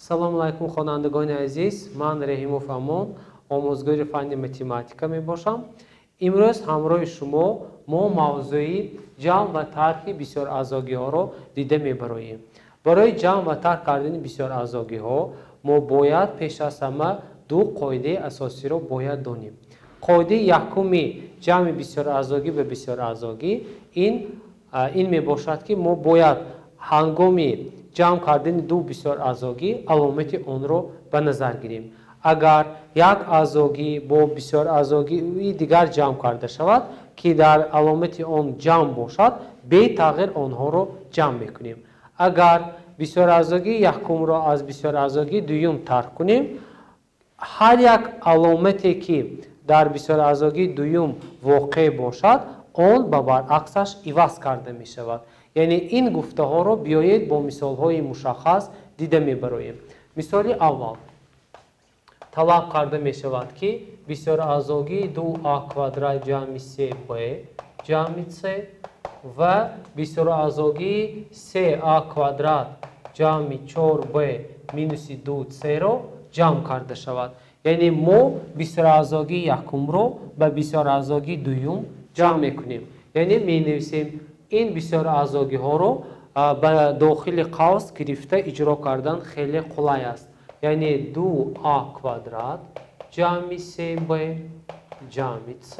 салому алайкум хонандагони азиз, ман Реҳимов Амон, омӯзгори фанни математика мебошам. имрӯз ҳамроҳи шумо мо мавзӯи ҷамъ ва тарки бисёраъзогиҳоро дида мебароем. барои ҷамъ ва тарк кардани бисёраъзогиҳо мо бояд пеш аз ҳама ду қоидаи асосиро бояд донем. қоидаи якуми ҷамъи бисёраъзогӣ ба бисёраъзогӣ ин мебошад ки мо бояд ҳангоми ҷамъ кардани ду бисёраъзогӣ аломати онро ба назар гирем. агар як аъзогӣ бо бисёраъзогии дигар ҷамъ карда шавад ки дар аломати он ҷамъ бошад, бетағйир онҳоро ҷамъ мекунем. агар бисёраъзогии якумро аз бисёраъзогии дуюм тарк кунем, ҳар як аломате ки дар бисёраъзогии дуюм воқеъ бошад, он ба баръаксаш иваз карда мешавад. яъне ин гуфтаҳоро биёед бо мисолҳои мушаххас дида мебароем. мисоли аввал талаб карда мешавад ки бисёраъзогии 2а квадрат ҷамъи 3b ҷамъи c ва бисёраъзогии 3a квадрат ҷамъи 4b минуси 2c-ро ҷамъ карда шавад. яъне мо бисёраъзогии якумро ба бисёраъзогии дуюм ҷамъ мекунем. яъне менависем ин бисёраъзогиҳоро ба дохили қавс гирифта иҷро кардан хеле қулай аст. яъне 2a квадрат ҷамъи 3b ҷамъи c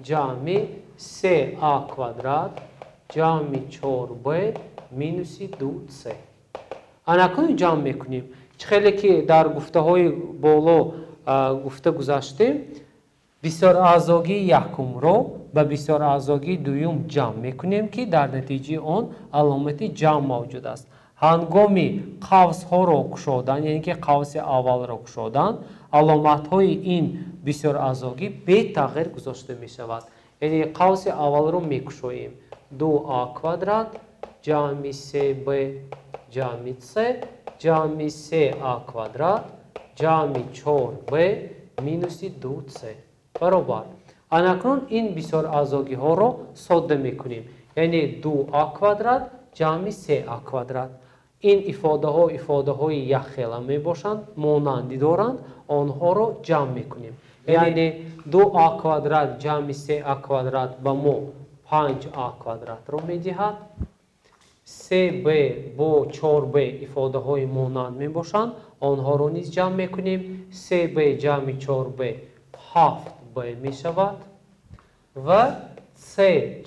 ҷамъи 3a квадрат ҷамъи 4b минуси 2c. анакун ҷамъ мекунем. хеле ки дар гуфтаҳои боло гуфта гузаштем, бисёраъзогии якумро ба бисёраъзогии дуюм ҷамъ мекунем ки дар натиҷаи он аломати ҷамъ мавҷуд аст. ҳангоми қавсҳоро кушодан, яъне ки қавси аввалро кушодан, аломатҳои ин бисёраъзогӣ бетағйир гузошта мешавад. яъне қавси аввалро мекушоем. 2a квадрат ҷамъи 3b ҷамъи c ҷамъи 3a квадрат ҷамъи 4b минуси 2c баробар. анакнун ин бисёраъзогиҳоро содда мекунем. яъне 2a квадрат ҷамъи 3a квадрат. ин ифодаҳои якхела мебошанд, монандӣ доранд, онҳоро ҷамъ мекунем. яъне 2a квадрат ҷамъи 3a квадрат ба мо 5a квадратро медиҳад. 3b бо 4b ифодаҳои монанд мебошанд, онҳоро низ ҷамъ мекунем. 3b ҷамъи 4b 7b мешавад ва c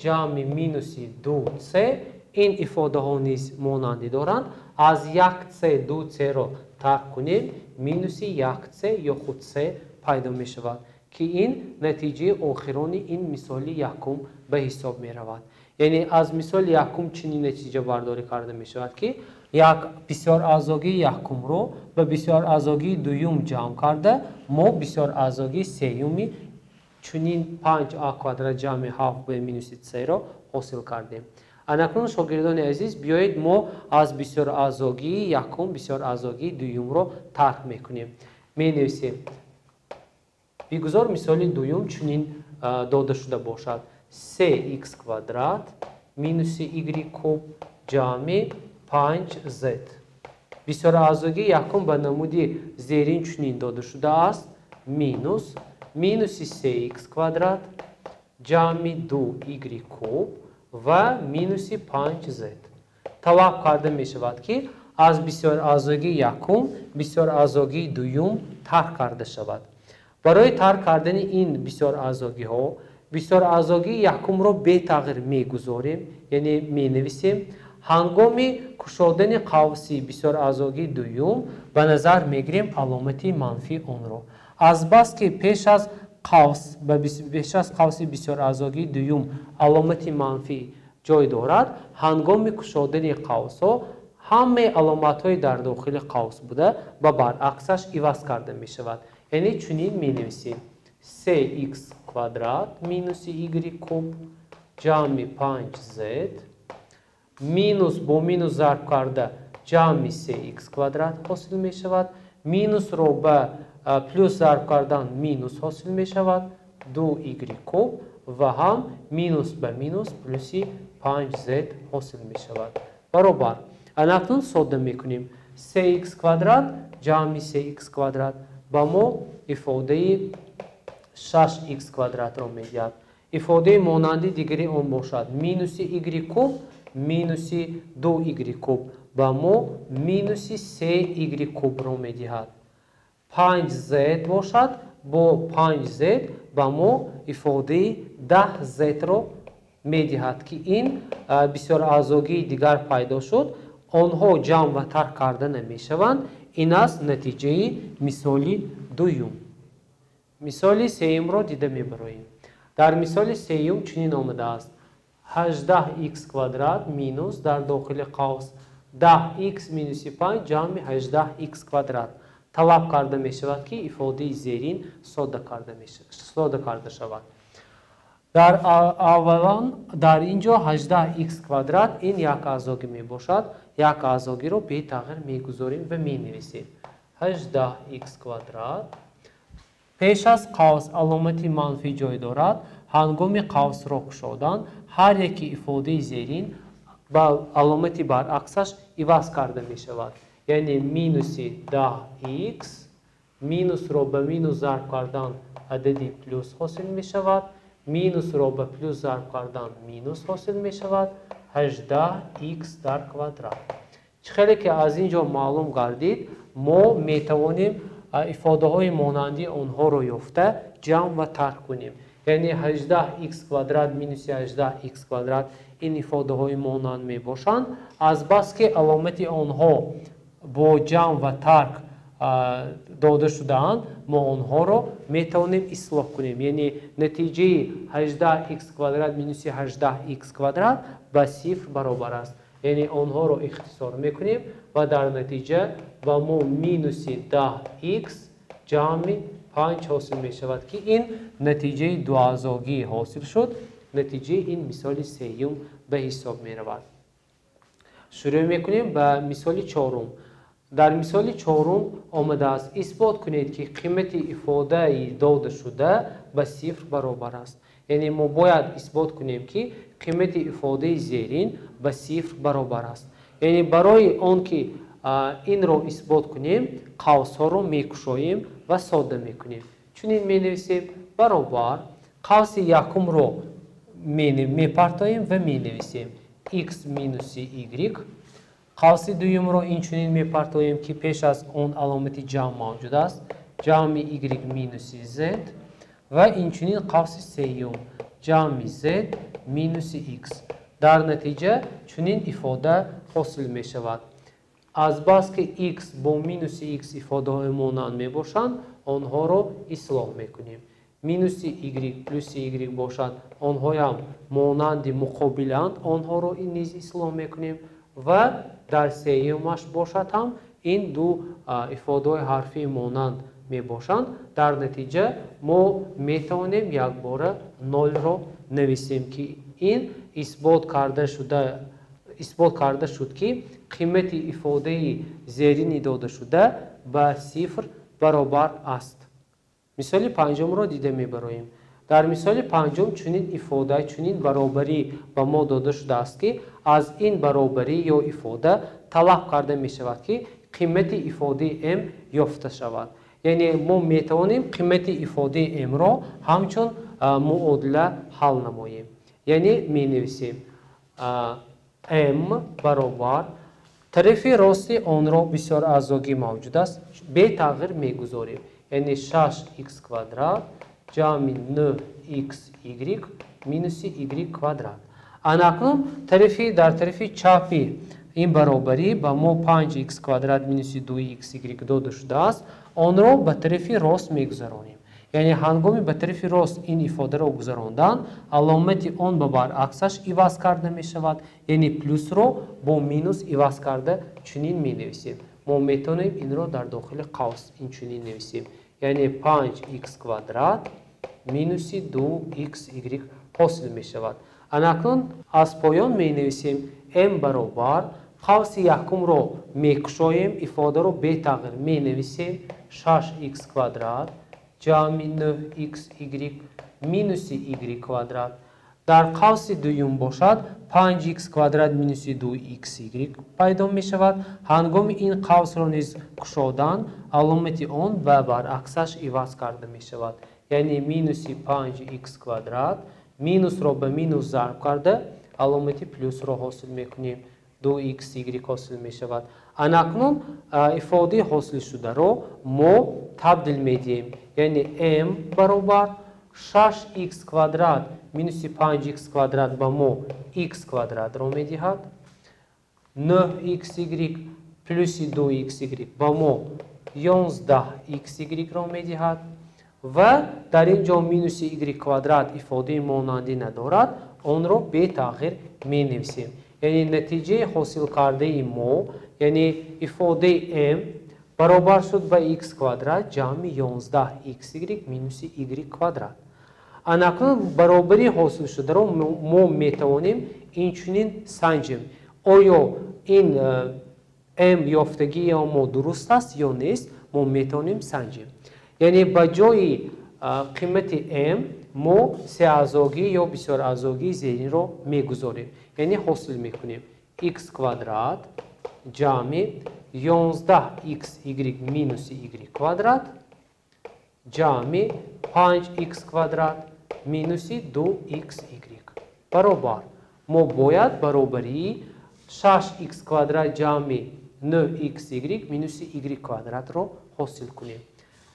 ҷамъи минуси 2c ин ифодаҳо низ монандӣ доранд. аз 1c 2c-ро тарк кунем, минуси 1c ё худ c пайдо мешавад ки ин натиҷаи охирони ин мисоли якум ба ҳисоб меравад. яъне аз мисоли якум чунин натиҷа бардорӣ карда мешавад ки як бисёраъзогии якумро ба бисёраъзогии дуюм ҷамъ карда мо бисёраъзогии сеюми чунин 5a квадрат ҷамъи 7b минуси c-ро ҳосил кардем. анакнун шогирдони азиз, биёед мо аз бисёраъзогии якум бисёраъзогии дуюмро тарк мекунем. менависем. бигузор мисоли дуюм чунин дода шуда бошад. 3x квадрат минуси y куб ҷамъи 5z. бисёраъзогии якум ба намуди зерин чунин дода шудааст. минуси 3x квадрат ҷамъи 2y куб ва минуси 5z. талаб карда мешавад ки аз бисёраъзогии якум бисёраъзогии дуюм тарк карда шавад. барои тарк кардани ин бисёраъзогиҳо бисёраъзогии якумро бетағйир мегузорем, яъне менависем. ҳангоми кушодани қавси бисёраъзогии дуюм ба назар мегирем аломати манфии онро. азбаски пеш аз қавси бисёраъзогии дуюм аломати манфӣ ҷой дорад, ҳангоми кушодани қавсҳо ҳамаи аломатҳои дар дохили қавс буда ба баръаксаш иваз карда мешавад. яъне чунин менависем. 3x квадрат минуси y куб ҷамъи 5z минус бо минус зарб карда ҷамъи 3x квадрат ҳосил мешавад. минусро ба плюс зарб кардан минус ҳосил мешавад. 2y куб ва ҳам минус ба минус плюси 5z ҳосил мешавад баробар. анакнун содда мекунем. 3x کвадрат جمع 3x کвадрат با ما ifade 6x کвадрат رو میدهد. ifade مانند دیگری آن باشد مینوس y کub مینوس 2y کub با ما مینوس 3y کub رو میدهد. 5z باشد با 5z با ما ifade 10z رو میدهد که این بسیار آزادی دیگر پیدا شد. آنها جمع و ترک کرده نمیشوند. این است نتیجه مثالی دوم. مثال سوم را دیده میبریم. در مثال سوم چنین آمده است 18x کвадрат مینوس در داخل قوس 10x مینوس 5 جمع 18x کвадрат طلب کرده میشود که ifade زیرین ساده کرده شود. در اولا در اینجا 18x کвадрат این یک آزادی می باشد. یک آزادی رو به تغییر میگذاریم و می نویسیم 18x کвадрат پیش از قوس علامتی منفی جای دارد. هنگام قوس را گشودن هر یک ifade زیرین با علامتی برعکسش عوض کرده می شود. یعنی مینوس 10x مینوس را به مینوس ضرب کردن عددی پلوس حاصل می شود. مینوس را به پلوس ضرب کردن مینوس حاصل می شود 18x در کвадрат. خیلی که از اینجا معلوم گردید ما می توانیم ifade های مانندی آنها رو یافته جمع و ترک کنیم. یعنی 18x کвадрат مینوس 18x کвадрат این ifade های مانند می باشند. از بس که علامت آنها با جمع و ترک داده شدهاند ما آنها رو می توانیم اصلاح کنیم. یعنی نتیجه 18x کвадрат مینوس 18x کвадрат با صفر برابر است. یعنی آنها رو اختصار میکنیم و در نتیجه با ما مینوس 10x جمع 5 حاصل می شود که این نتیجه دوازاگی حاصل شد. نتیجه این مثال سوم به حساب می رود. شروع میکنیم به مثال چهارم. در مثال چهارم آمده است اثبات کنید که قیمت ifade داده شده به صفر برابر است. یعنی ما باید اثبات کنیم که قیمت ifade زیرین به صفر برابر است. یعنی برای آنکه این را اثبات کنیم قوس ها را میکشاییم و ساده میکنیم. چنین می نویسیم برابر قوس یکم را میپرتاییم و می نویسیم x مینوس y. قوس دوم را این چنین میپرتاییم که پیش از اون علامت جمع موجود است جمع y مینوس z و این چنین قوس سوم جمع z مینوس x. در نتیجه چنین ifade حاصل می شود. از بس که x با مینوس x ifade های مانند می باشند آنها را اصلاح می کنیم. مینوس y پلوس y باشد آنها هم مانند مقابلند آنها را نیز اصلاح می کنیم و در سومش باشد هم این دو ifade های حرفی مانند می باشند. در نتیجه ما می توانیم یک بار 0 را نویسیم که این اثبات کرده شد که قیمت ifade زیرین داده شده به صفر برابر است. مثال پنجم را دیده میبریم. در مثال پنجم چنین ifade چنین برابری به ما داده شده است که از این برابری یا ifade طلب کرده می شود که قیمت ifade m یافته شود. یعنی ما می توانیم قیمت ifade m را همچون معادله حل نماییم. یعنی می نویسیم m برابر طرف راست آن را بسیار آزادی موجود است به تغییر می گذاریم. یعنی 6x کвадрат جمع 9xy مینوس y کвадрат. اکنون در طرف چپی این برابری با ما 5x کвадрат مینوس 2xy داده شده است آن را به طرف راست میگذرانیم. یعنی هنگامی به طرف راست این ifade را گذراندن علامت آن به برعکسش عوض کرده می شود. یعنی پلوس را با مینوس عوض کرده چنین می نویسیم. ما میتونیم این را در داخل قوس این چنین نویسیم. یعنی 5x کвадрат مینوس 2xy حاصل می شود. اکنون از پایان می نویسیم m برابر قوس یکم را میکشاییم ifade را به تغییر می نویسیم 6x کвадрат جمع 9xy مینوس y کвадрат. در قوس دوم باشد 5x کвадрат مینوس 2xy پیدا می شود. هنگام این قوس را نیز گشودن علامت آن و برعکسش عوض کرده می شود. یعنی مینوس 5x کвадрат مینوس را به مینوس ضرب کرده علامت پلوس را حاصل می کنیم. 2xy حاصل می شود. اناکنون ifade حاصل شده را ما تبدیل می دهیم. یعنی m برابر 6x کвадрат مینوس 5x کвадрат به ما x کвадрат را می دهد. 9xy پلوس 2xy به ما 11xy را می دهد. و در اینجا مینوس y کвадрат ifade مانندی ندارد. آن را به تغییر می نویسیم. یعنی نتیجه حاصل کرده ما یعنی ifade m برابر شد به x کвадрат جمع 11xy مینوس y کвадрат. اناکنون برابری حاصل شده را ما می توانیم اینچنین سنجیم. آیا این m یافتگی ما درست است یا نیست ما می توانیم سنجیم. یعنی به جای قیمت m ما سه ازاگی یا بسیار ازاگی زیرین را می گذاریم. یعنی حاصل می کنیم x کвадрат جمع 11xy مینوس y کвадрат جمع 5x کвадрат مینوس 2xy برابر ما باید برابری 6x کвадрат جمع 9xy مینوس y کвадрат را حاصل کنیم.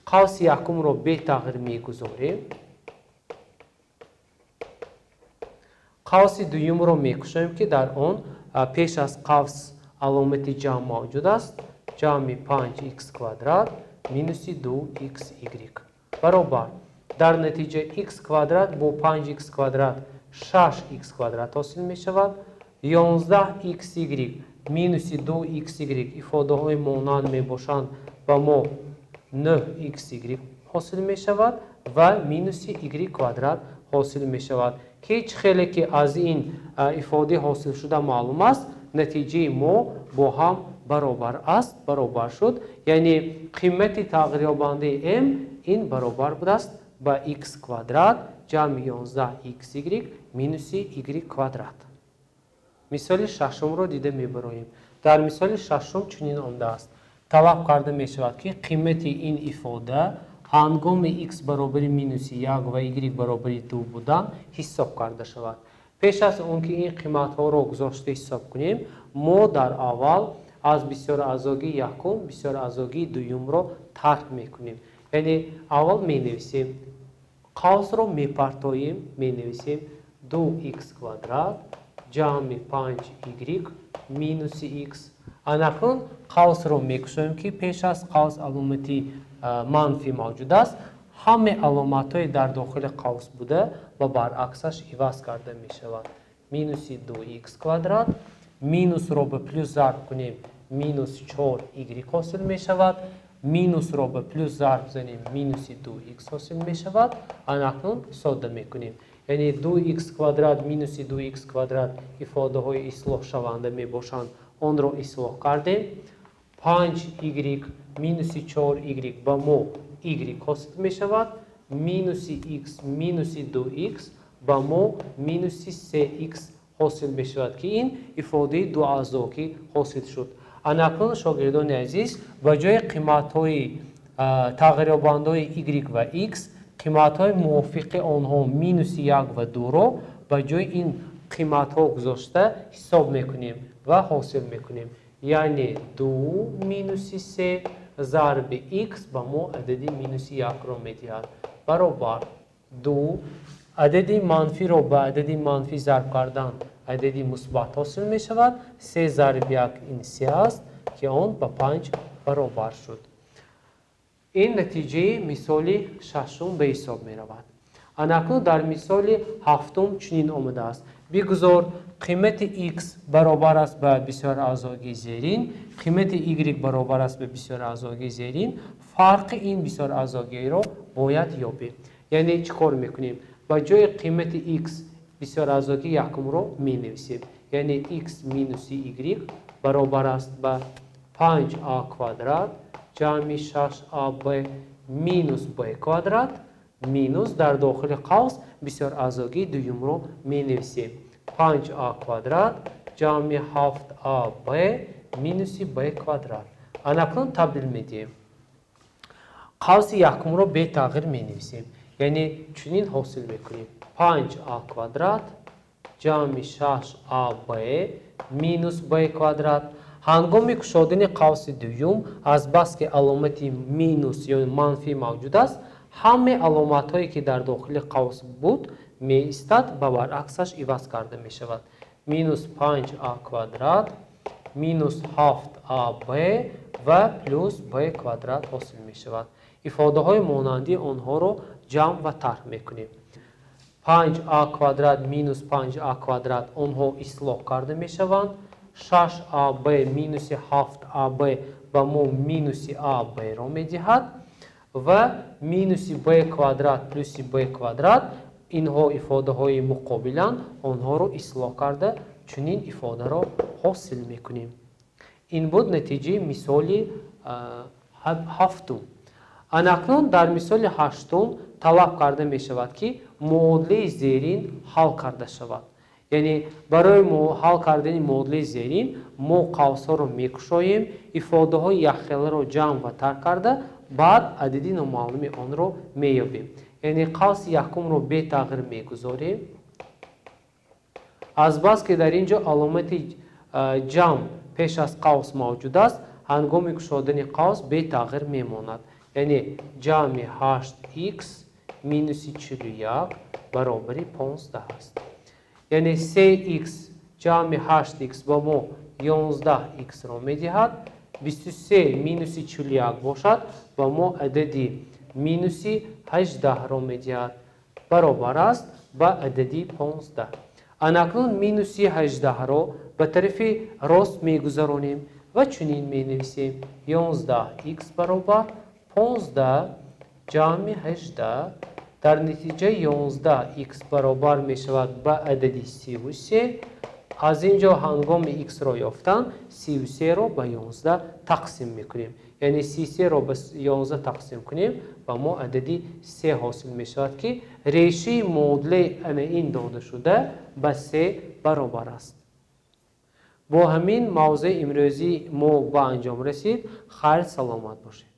قوس یکم را به تغییر می گذاریم. قوس دوم را می کشیم که در آن پیش از قوس علامت جمع موجود است. جمع 5x کвадрат مینوس 2xy برابر در نتیجه x کвадрат با 5x کвадрат 6x کвадрат حاصل می شود. 11xy مینوس 2xy ifade های مانند می باشند و ما 9xy حاصل می شود و مینوس y کвадрат حاصل می شود که هیچ خیلی که از این ifade حاصل شده معلوم است نتیجه ما با هم برابر است برابر شد. یعنی قیمت تغییر یابنده m این برابر بود است با x کвадрат جمع 11xy مینوس y کвадрат. مثال ششم را دیده میبریم. در مثال ششم چنین آمده است. طلب کرده می شود که قیمت این ifade هنگام x برابر مینوس 1 و y برابر 2 بودن حساب کرده شود. پیش از اون که این قیمت ها را گذاشته حساب کنیم ما در اول از بسیار ازاگی یکم بسیار ازاگی دوم را ترک می کنیم. یعنی اول می نویسیم قوس را می پرتاییم می نویسیم 2x کвадрат جمع 5y مینوس x. اناکنون قوس را می کشیم که پیش از قوس علامتی منفی موجود است. همه علامت های در داخل قوس بوده و برعکسش عوض کرده می شود. مینوس 2x کвадрат مینوس را به پلوس ضرب کنیم مینوس 4y حاصل می شود. مینوس را به پلوس ضرب زنیم مینوس 2x حاصل می شود. اناکنون ساده می کنیم. یعنی 2x کвадрат مینوس 2x کвадрат ifade های اصلاح شونده می باشند. آن را اصلاح کردیم. 5y مینوس 4y با ما y حاصل می شود. مینوس x مینوس 2x با ما مینوس 3x حاصل می شود که این ifade دو ازاگی حاصل شد. اناکنون شاگردان عزیز با جای قیمت های تغییر یابنده های y و x قیمت های موافق آنها مینوس 1 و 2 را با جای این قیمت ها گذاشته حساب میکنیم و حاصل میکنیم. یعنی 2 مینوس 3 ضرب x با ما عددی مینوس 1 را میدهد برابر 2 عددی منفی را با عددی منفی ضرب کردن عددی مثبت حاصل می شود. 3 ضرب 1 این 3 است که آن با 5 برابر شد. این نتیجه مثال ششم به حساب می رود. اناکنون در مثال هفتم چنین آمده است. بگذار قیمت x برابر است به بسیار ازاگی زیرین قیمت y برابر است به بسیار ازاگی زیرین فرق این بسیار ازاگی را باید یابیم. یعنی چه کار میکنیم؟ با جای قیمت x بسیار ازاگی یکم را می نویسیم. یعنی x مینوس y برابر است به 5a کвадрат جمع 6ab مینوس b کвадрат مینوس در داخل قوس بسیار ازاگی دویم رو می نویسیم 5a kvadrat جمع 7ab مینوس b kvadrat اکنون تبدیل میدیم قوس یکم رو به تغییر می نویسیم یعنی چنین حاصل میکنیم 5a kvadrat جمع 6ab مینوس b kvadrat هنگام کشودن قوس دوم از بس که علامت مینوس یا منفی موجود است همه علامت هایی که در داخل قوس بود می ایستد و برعکسش عوض کرده می شود مینوس 5a kvadrat مینوس 7ab و پلوس b kvadrat حاصل می شود ifade های مانندی آنها رو جمع و طرح می کنیم 5a kvadrat مینوس 5a kvadrat آنها اصلاح کرده می شوند 6ab مینوس 7ab به ما مینوس ab را می دهد و مینوس b kvadrat پلوس b kvadrat اینها ifade های مقابلند آنها رو اصلاح کرده چنین ifade را حاصل می کنیم این بود نتیجه مثال هفتم اکنون در مثال هشتم طلب کرده می شود که معادله زیرین حل کرده شود یعنی برای حل کردن معادله زیرین ما قوس ها رو میکشاییم ifade های یخخیل رو جمع و طرح کرده بعد عدد نامعلوم آن رو میابیم یعنی قوس یکم رو به تغییر میگذاریم از بس که در اینجا علامت جمع پیش از قوس موجود است هنگام کشودن قوس به تغییر میماند یعنی جمع 8x مینوس 41 برابر 15 است یعنی 3x جمع 8x با ما 11x را میدهد 23 مینوس 41 باشد و ما عددی مینوس 18 را میدهد برابر است با عددی 15 اکنون مینوس 18 را به طرف راست میگذرانیم و چنین می نویسیم 11x برابر 15 جمع 18 در نتیجه 11x برابر می شود به عددی 33 از اینجا هنگام x را یافتن 33 را به 11 تقسیم می کنیم یعنی 33 را به 11 تقسیم کنیم و ما عددی 3 حاصل می شود که ریشه معادله این داده شده به 3 برابر است با همین موضوع امروزی ما به انجام رسید خیر سلامت باشید